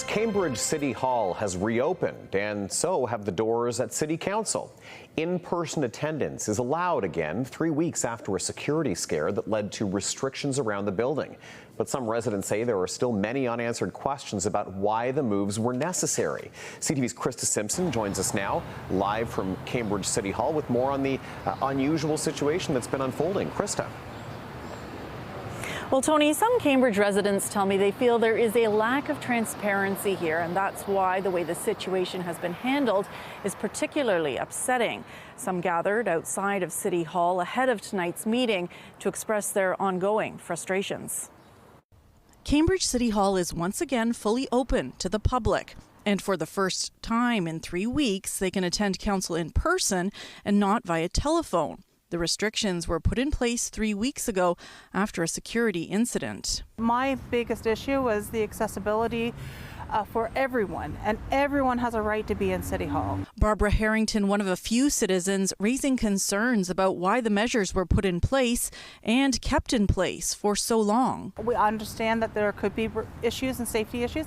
Cambridge City Hall has reopened, and so have the doors at City Council. In-person attendance is allowed again 3 weeks after a security scare that led to restrictions around the building. But some residents say there are still many unanswered questions about why the moves were necessary. CTV's Krista Simpson joins us now, live from Cambridge City Hall, with more on the unusual situation that's been unfolding. Krista. Well, Tony, some Cambridge residents tell me they feel there is a lack of transparency here, and that's why the way the situation has been handled is particularly upsetting. Some gathered outside of City Hall ahead of tonight's meeting to express their ongoing frustrations. Cambridge City Hall is once again fully open to the public. And for the first time in 3 weeks, they can attend council in person and not via telephone. The restrictions were put in place 3 weeks ago after a security incident. My biggest issue was the accessibility for everyone, and everyone has a right to be in City Hall. Barbara Harrington, one of a few citizens raising concerns about why the measures were put in place and kept in place for so long. We understand that there could be issues and safety issues,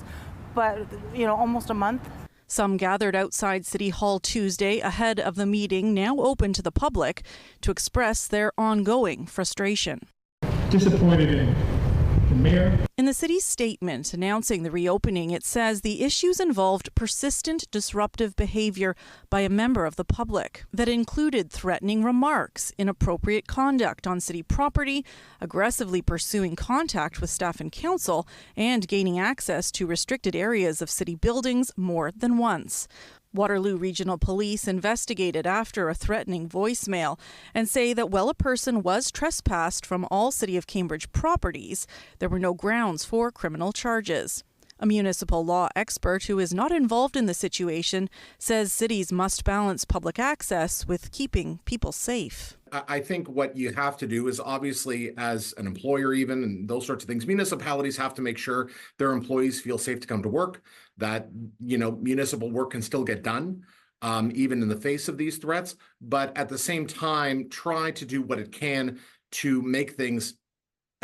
but almost a month. Some gathered outside City Hall Tuesday ahead of the meeting, now open to the public, to express their ongoing frustration. Disappointed in the mayor. In the city's statement announcing the reopening, it says the issues involved persistent disruptive behavior by a member of the public that included threatening remarks, inappropriate conduct on city property, aggressively pursuing contact with staff and council, and gaining access to restricted areas of city buildings more than once. Waterloo Regional Police investigated after a threatening voicemail and say that while a person was trespassed from all City of Cambridge properties, there were no grounds for criminal charges. A municipal law expert who is not involved in the situation says cities must balance public access with keeping people safe. I think what you have to do is, obviously, as an employer even, and those sorts of things, municipalities have to make sure their employees feel safe to come to work, that, municipal work can still get done, even in the face of these threats, but at the same time, try to do what it can to make things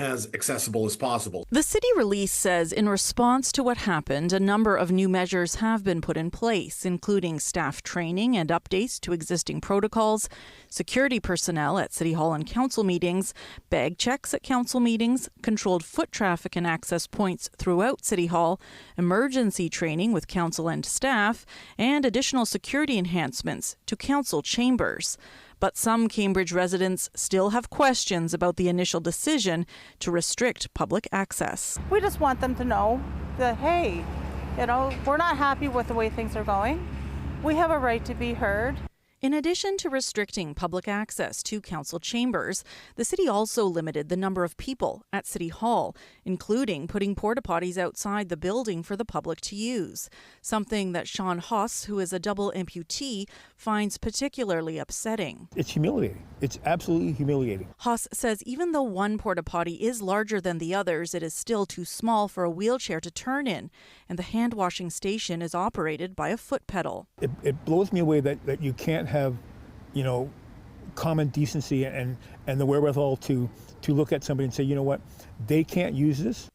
as accessible as possible. The city release says in response to what happened, a number of new measures have been put in place, including staff training and updates to existing protocols, security personnel at City Hall and council meetings, bag checks at council meetings, controlled foot traffic and access points throughout City Hall, emergency training with council and staff, and additional security enhancements to council chambers. But some Cambridge residents still have questions about the initial decision to restrict public access. We just want them to know that, hey, we're not happy with the way things are going. We have a right to be heard. In addition to restricting public access to council chambers, the city also limited the number of people at City Hall, including putting porta potties outside the building for the public to use, something that Sean Hoss, who is a double amputee, finds particularly upsetting. It's humiliating. It's absolutely humiliating. Hoss says even though one porta potty is larger than the others, it is still too small for a wheelchair to turn in, and the hand washing station is operated by a foot pedal. It blows me away that you can't have, common decency and the wherewithal to look at somebody and say, you know what, they can't use this.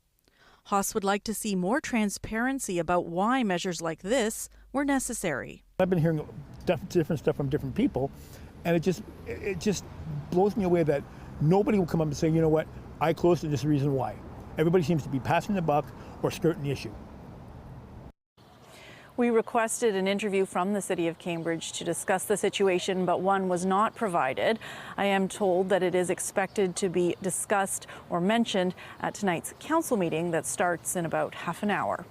Hoss would like to see more transparency about why measures like this were necessary. I've been hearing different stuff from different people, and it just blows me away that nobody will come up and say, you know what, I closed it, this is the reason why. Everybody seems to be passing the buck or skirting the issue. We requested an interview from the City of Cambridge to discuss the situation, but one was not provided. I am told that it is expected to be discussed or mentioned at tonight's council meeting that starts in about half an hour.